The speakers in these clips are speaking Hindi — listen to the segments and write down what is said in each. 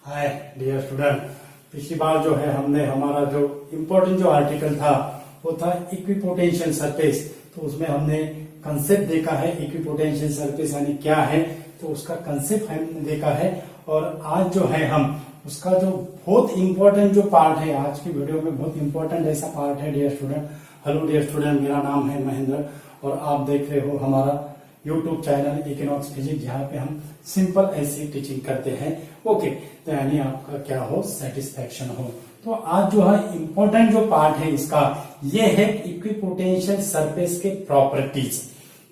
हाय डियर स्टूडेंट, पिछली बार जो है हमने हमारा जो इम्पोर्टेंट जो आर्टिकल था वो था इक्विपोटेंशियल सरफेस। तो उसमें हमने कंसेप्ट देखा है इक्विपोटेंशियल सरफेस यानी क्या है, तो उसका कंसेप्ट हमने देखा है। और आज जो है हम उसका जो बहुत इंपॉर्टेंट जो पार्ट है आज की वीडियो में बहुत इंपॉर्टेंट ऐसा पार्ट है dear student. Hello dear student, मेरा नाम है महेंद्र और आप देख रहे हो हमारा यूट्यूब चैनल इकोनॉमिक्स फिजिक्स, जहाँ पे हम सिंपल ऐसी टीचिंग करते हैं। ओके, तो यानी आपका क्या हो, सेटिस्फेक्शन हो। तो आज जो है इंपॉर्टेंट जो पार्ट है इसका ये है इक्विपोटेंशियल सरफेस के प्रॉपर्टीज।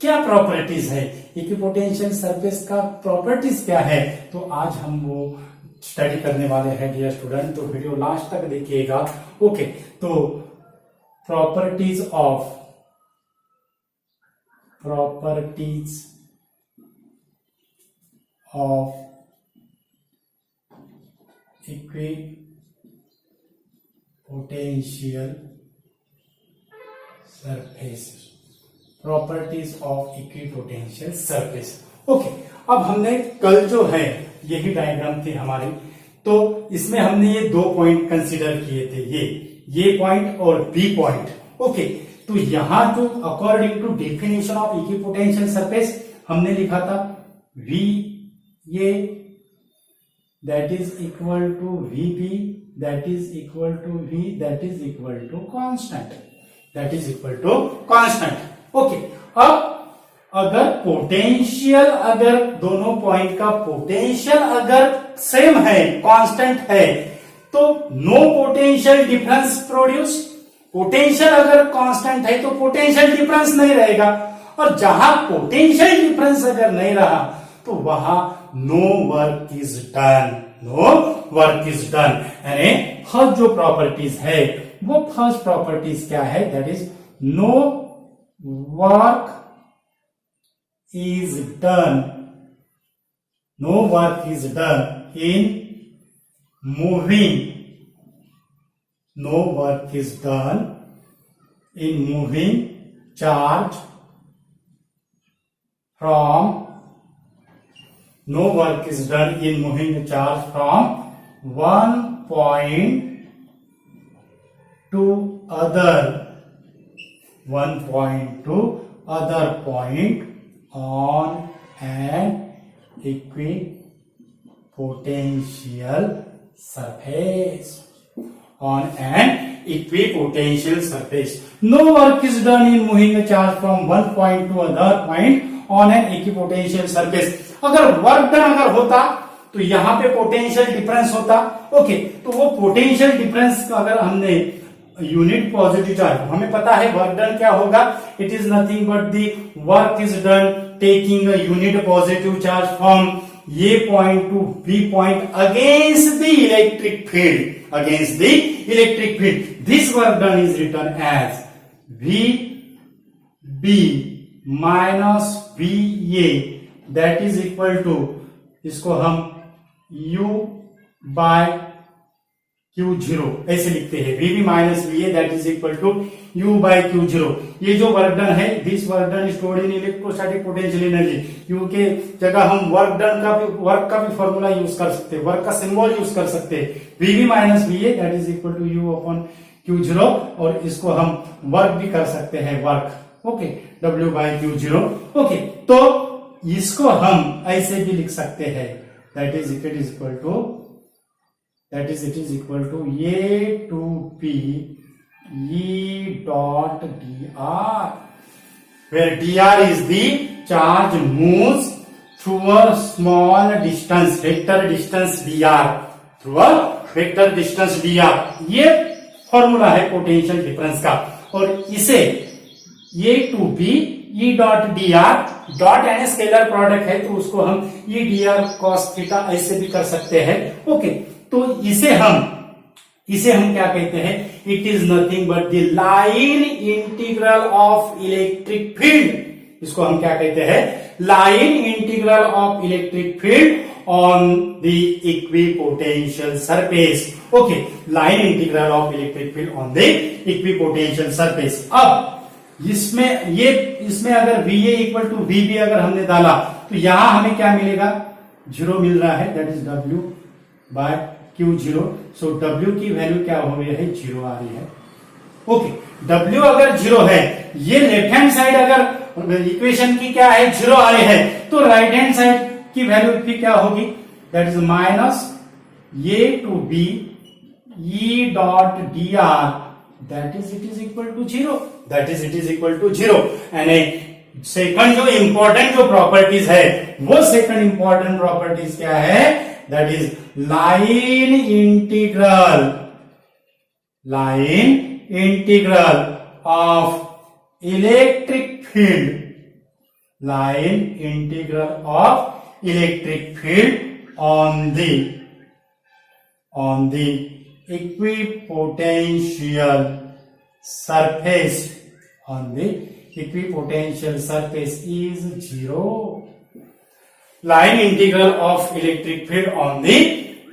क्या प्रॉपर्टीज है इक्विपोटेंशियल सरफेस का, प्रॉपर्टीज क्या है, तो आज हम वो स्टडी करने वाले हैं डियर स्टूडेंट। तो वीडियो लास्ट तक देखिएगा। ओके, तो properties of equipotential surface, properties of equipotential surface. Okay, अब हमने कल जो है यही डायग्राम थी हमारी, तो इसमें हमने ये दो पॉइंट कंसीडर किए थे, ये पॉइंट और बी पॉइंट। ओके, तो यहां जो according to definition of equipotential surface हमने लिखा था V A that is equal to V B that is equal to V that is equal to constant, that is equal to constant. Okay, अब अगर पोटेंशियल, अगर दोनों पॉइंट का पोटेंशियल अगर सेम है, कांस्टेंट है, तो no potential difference produce. Potential अगर कांस्टेंट है तो पोटेंशियल डिफरेंस नहीं रहेगा, और जहां पोटेंशियल डिफरेंस अगर नहीं रहा तो वहां no work is done, no work is done. यानी फर्स्ट जो प्रॉपर्टीज है वो फर्स्ट प्रॉपर्टीज क्या है, that is no work is done, no work is done in moving, no work is done in moving charge from, no work is done in moving the charge from one point to other, one point to other point on an equipotential surface, on an equipotential surface. No work is done in moving the charge from one point to other point on an equipotential surface. अगर वर्क डन अगर होता तो यहां पे पोटेंशियल डिफरेंस होता। ओके, तो वो पोटेंशियल डिफरेंस अगर हमने यूनिट पॉजिटिव चार्ज, हमें पता है वर्क डन क्या होगा, it is nothing but the work is done taking a unit positive charge from A point to B point against the electric field, against the electric field. This work done is written as V B minus V A that is equal to, इसको हम u बाय Q0 ऐसे लिखते हैं, VB minus V A that is equal to U by Q0। ये जो वर्क डन है, this work done stored in electrostatic potential energy. U के जगह हम वर्क डन का भी, वर्क का भी फॉर्मूला यूज कर सकते हैं, वर्क का सिंबल यूज कर सकते हैं, VB minus V A that is equal to U upon Q0, और इसको हम वर्क भी कर सकते हैं, work, okay, W by Q0। Okay, तो इसको हम ऐसे भी लिख सकते हैं, that is it is equal to, that is it is equal to A to P E dot dr, where dr is the charge moves through a small distance, vector distance dr, through a vector distance dr। ये फॉर्मूला है पोटेंशियल डिफरेंस का, और इसे A to P E dot dr, dot यानी स्केलर प्रोडक्ट है तो उसको हम E dr cos थीटा ऐसे भी कर सकते हैं। ओके, तो इसे हम क्या कहते हैं, it is nothing but the line integral of electric field. इसको हम क्या कहते हैं, line integral of electric field on the equipotential surface. Okay, line integral of electric field on the equipotential surface. अब इसमें अगर V A equal to V B अगर हमने डाला तो यहां हमें क्या मिलेगा, जीरो मिल रहा है, that is W by Q zero. So W की वैल्यू क्या हो रही है, जीरो आ रही है। ओके, डब्ल्यू अगर जीरो है, ये लेफ्ट हैंड साइड अगर इक्वेशन की क्या है, जीरो आ रही है, तो राइट हैंड साइड की वैल्यू भी क्या होगी, that is minus A to B E dot D R, that is it is equal to zero, that is it is equal to zero. And second जो इंपॉर्टेंट जो प्रॉपर्टीज है, वो सेकंड इंपॉर्टेंट प्रॉपर्टीज क्या है, that is line integral, line integral of electric field, line integral of electric field on the equipotential surface, on the equipotential surface is zero. Line integral of electric field on the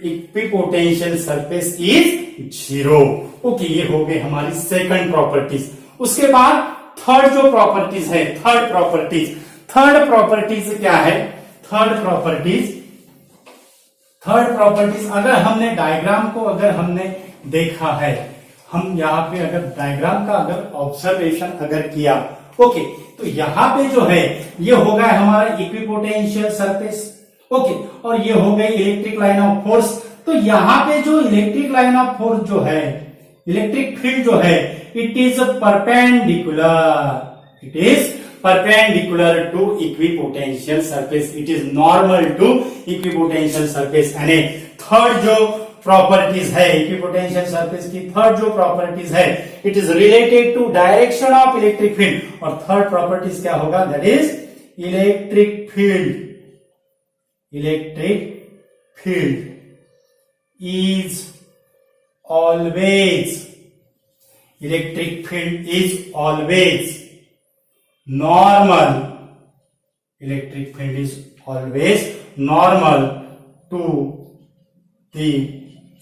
equipotential surface is zero. Okay, ये हो गई हमारी सेकंड प्रॉपर्टीज। उसके बाद थर्ड जो प्रॉपर्टीज है, थर्ड प्रॉपर्टीज क्या है, थर्ड प्रॉपर्टीज अगर हमने डायग्राम को अगर हमने देखा है, हम यहाँ पे अगर डायग्राम का अगर ऑब्जर्वेशन अगर किया, ओके, तो यहाँ पे जो है ये हो गया हमारा इक्विपोटेंशियल सरफेस, ओके, और ये हो गई इलेक्ट्रिक लाइन ऑफ फोर्स। तो यहाँ पे जो इलेक्ट्रिक लाइन ऑफ फोर्स जो है, इलेक्ट्रिक फील्ड जो है, it is perpendicular to equipotential surface, it is normal to equipotential surface। यानी थर्ड जो प्रॉपर्टीज है इक्विपोटेंशियल सरफेस की, थर्ड जो प्रॉपर्टीज है, it is related to direction of electric field. और थर्ड प्रॉपर्टीज क्या होगा, that is electric field is always normal, electric field is always normal to the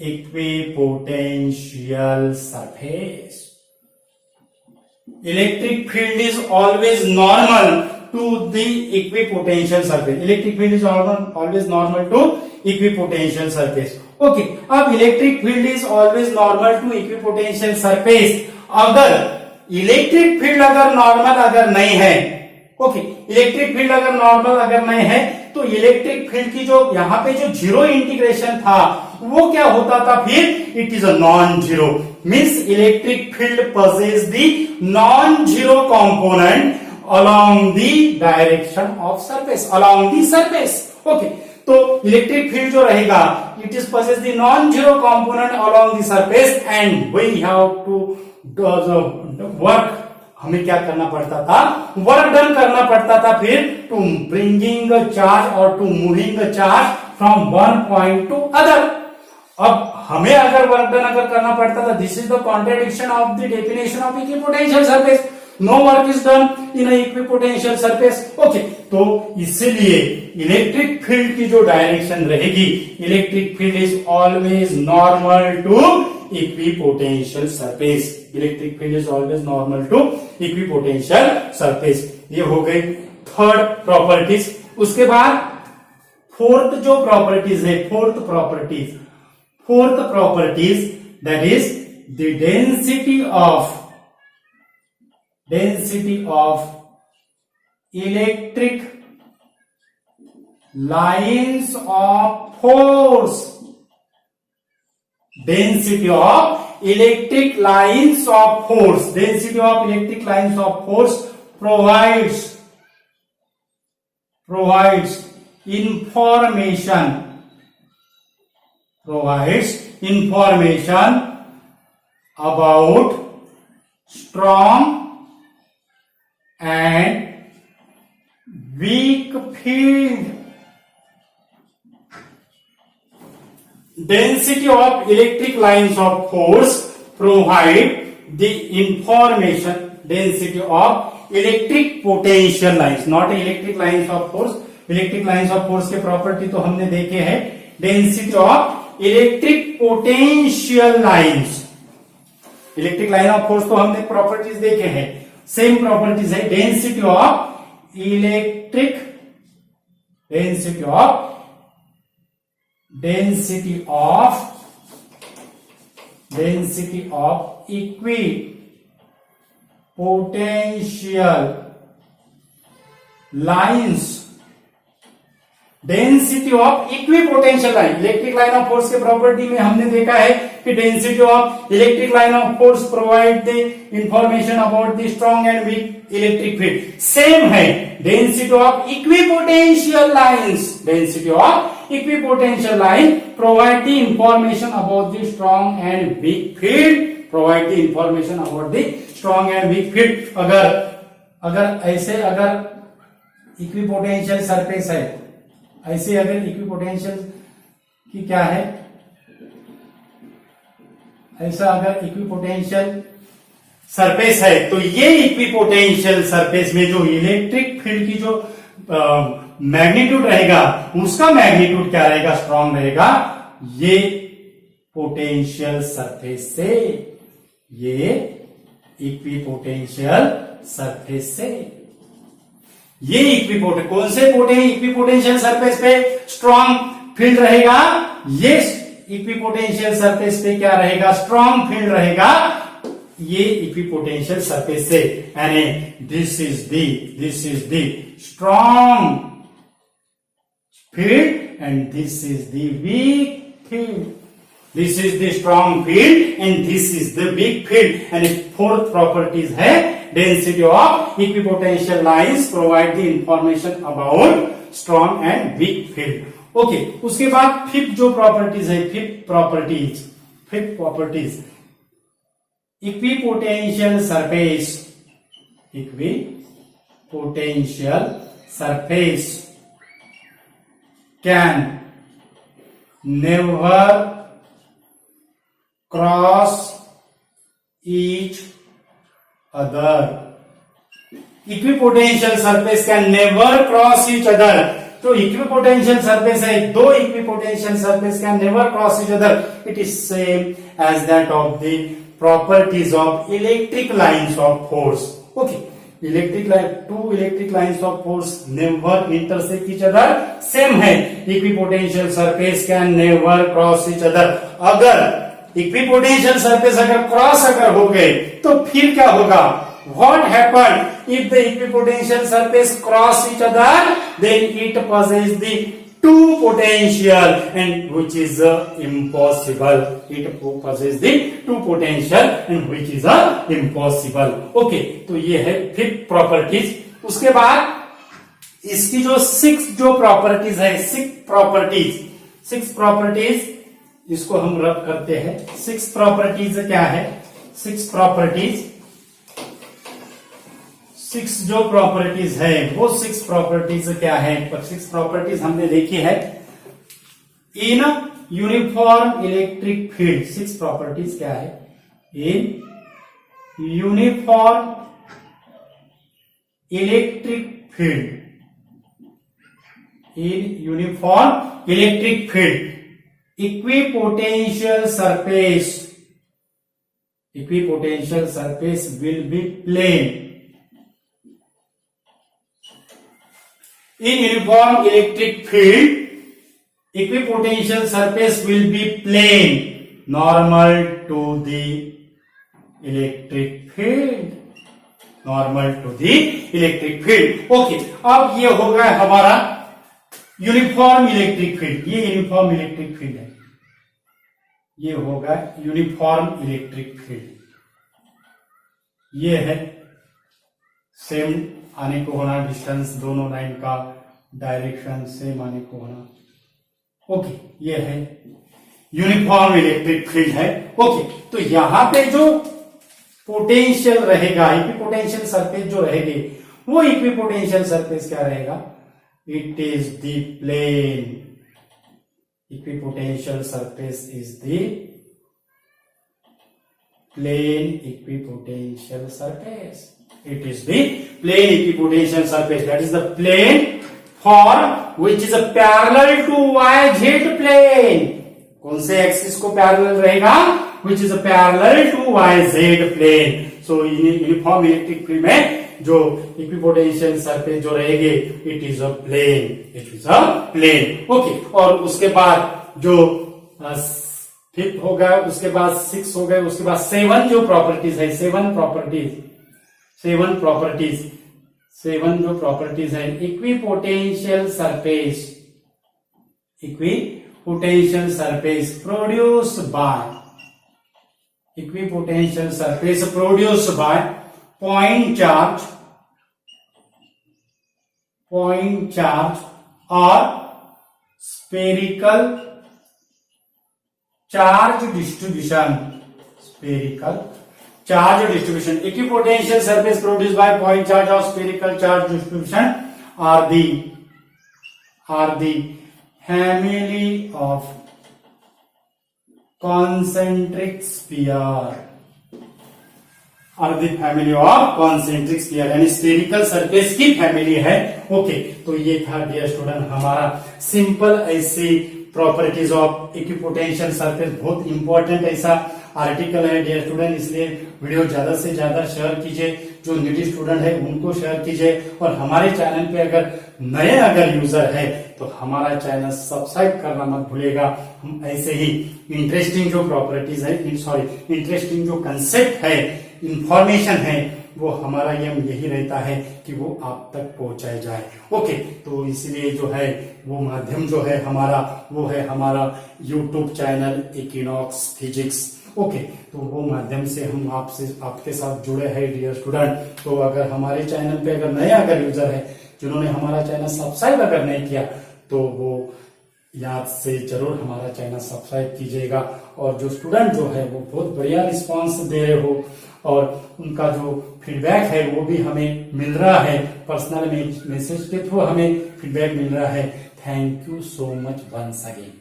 equipotential surface. Electric field is always normal to the equipotential surface. Electric field is always normal to equipotential surface. Okay, अब electric field is always normal to equipotential surface। अगर इलेक्ट्रिक फील्ड अगर नॉर्मल अगर नहीं है, ओके, इलेक्ट्रिक फील्ड अगर नॉर्मल अगर नहीं है, तो इलेक्ट्रिक फील्ड की जो यहाँ पे जो जीरो इंटीग्रेशन था वो क्या होता था, फिर it is a non zero, means electric field possess the non zero component along the direction of surface, along the surface. Okay, तो इलेक्ट्रिक फील्ड जो रहेगा, it is possess the non zero component along the surface and we have to work, हमें क्या करना पड़ता था, वर्क डन करना पड़ता था, फिर टू ब्रिंगिंग चार्ज और to moving charge from one point to other. अब हमें अगर वर्क डन अगर करना पड़ता था, this is the contradiction of the definition of equipotential surface, no work is done in equipotential surface. Okay, तो इसलिए इलेक्ट्रिक फील्ड की जो डायरेक्शन रहेगी, electric field is always normal to equipotential surface, electric field is always normal to equipotential surface. ये हो गई थर्ड प्रॉपर्टीज। उसके बाद फोर्थ जो प्रॉपर्टीज है, fourth properties that is the density of electric lines of force, density of electric lines of force, density of electric lines of force provides information about strong and weak field. Density of electric lines of force provide the information, density of electric potential lines, not electric lines of force। Electric lines of force के प्रॉपर्टी तो हमने देखे हैं, density of electric potential lines, electric line of force तो हमने प्रॉपर्टीज देखे हैं, सेम प्रॉपर्टीज है, density of density of equi potential lines, density of equipotential line. Electric line of force के प्रॉपर्टी में हमने देखा है कि density of electric line of force provide the information about the strong and weak electric field. Same है density of equipotential lines, density of equipotential line provide the information about the strong and weak field, provide the information about the strong and weak field. अगर इक्विपोटेंशियल सरफेस है, ऐसे अगर इक्विपोटेंशियल की क्या है, ऐसा अगर इक्विपोटेंशियल सरफेस है तो ये इक्विपोटेंशियल सरफेस में जो इलेक्ट्रिक फील्ड की जो मैग्नीट्यूड रहेगा उसका मैग्नीट्यूड क्या रहेगा, स्ट्रांग रहेगा। ये पोटेंशियल सरफेस से, ये इक्विपोटेंशियल सरफेस से, ये कौन से इक्विपोटेंशियल सरफेस पे स्ट्रॉन्ग फील्ड रहेगा, ये इक्विपोटेंशियल सरफेस पे क्या रहेगा, स्ट्रॉन्ग फील्ड रहेगा, ये इक्विपोटेंशियल सरफेस से। यानी this is the strong field and this is the weak field, this is the strong field and this is the weak field. And fourth properties है density of equipotential lines provide the information about strong and weak field. Okay, उसके बाद फिफ्थ जो प्रॉपर्टीज है, fifth properties equipotential surface can never cross each other. Equipotential surface can never cross each other. तो equipotential surface है, दो equipotential surface can never cross each other. It is same as that of the properties of electric lines of force. Okay, two electric lines of force never intersect each other. Same है, equipotential surface can never cross each other. अगर इक्विपोटेंशियल सरफेस अगर क्रॉस हो गए तो फिर क्या होगा, what happen if the equipotential surface cross each other, then it possess the two potential and which is impossible, it possess the two potential and which is impossible. Okay, तो ये है फिफ्थ प्रॉपर्टीज। उसके बाद इसकी जो सिक्स जो प्रॉपर्टीज है, सिक्स प्रॉपर्टीज इसको हम रब करते हैं। सिक्स प्रॉपर्टीज क्या है, सिक्स जो प्रॉपर्टीज है वो सिक्स प्रॉपर्टीज क्या है, सिक्स प्रॉपर्टीज हमने देखी है in uniform electric field. Six properties क्या है, in uniform electric field equipotential surface will be plane. In uniform electric field, equipotential surface will be plane, normal to the electric field. Okay, अब ये हो गया हमारा यूनिफॉर्म इलेक्ट्रिक फील्ड। ये यूनिफॉर्म इलेक्ट्रिक फील्ड है, ये होगा यूनिफॉर्म इलेक्ट्रिक फील्ड। ये है सेम आने को होना, डिस्टेंस दोनों लाइन का डायरेक्शन सेम आने को होना। ओके, ये है यूनिफॉर्म इलेक्ट्रिक फील्ड है। ओके, तो यहां पे जो पोटेंशियल रहेगा, इक्विपोटेंशियल सरफेस जो रहेगी, वो इक्विपोटेंशियल सरफेस क्या रहेगा, it is the plane. Equipotential surface is the plane equipotential surface. It is the plane equipotential surface. That is the plane for which is a parallel to YZ plane. कौन से एक्सिस को पैरेलल रहेगा, which is a parallel to YZ plane. So uniform electric field में जो इक्विपोटेंशियल सरफेस जो रहेगी, it is a plane. Okay, और उसके बाद जो फिफ्थ हो गया, उसके बाद 6 हो गए, उसके बाद 7 जो प्रॉपर्टीज है, 7 जो प्रॉपर्टीज है, equipotential surface produced by point charge और spherical charge distribution, equipotential surface produced by point charge और spherical charge distribution are the family of concentric sphere, यानी स्फेरिकल सरफेस की फैमिली है। ओके, तो ये था डियर स्टूडेंट हमारा सिंपल ऐसी प्रॉपर्टीज ऑफ इक्विपोटेंशियल सरफेस। बहुत इंपॉर्टेंट ऐसा आर्टिकल है डियर स्टूडेंट, इसलिए वीडियो ज्यादा से ज्यादा शेयर कीजिए, जो नीडी स्टूडेंट है उनको शेयर कीजिए, और हमारे चैनल पे अगर यूजर है तो हमारा चैनल सब्सक्राइब करना मत भूलिएगा। हम ऐसे ही इंटरेस्टिंग जो प्रॉपर्टीज है, इंटरेस्टिंग जो कंसेप्ट है, इंफॉर्मेशन है, वो हमारा यही रहता है कि वो आप तक पहुंचाया जाए। ओके, तो इसलिए जो है वो माध्यम जो है हमारा, वो है हमारा YouTube channel equinox physics. Okay, तो वो माध्यम से हम आपके साथ जुड़े हैं डियर स्टूडेंट। तो अगर हमारे चैनल पे अगर यूजर है जिन्होंने हमारा चैनल सब्सक्राइब अगर नहीं किया, तो वो याद से जरूर हमारा चैनल सब्सक्राइब कीजिएगा। और जो स्टूडेंट जो है वो बहुत बढ़िया रिस्पांस दे रहे हो, और उनका जो फीडबैक है वो भी हमें मिल रहा है, पर्सनल मैसेज के थ्रू हमें फीडबैक मिल रहा है। Thank you so much once again.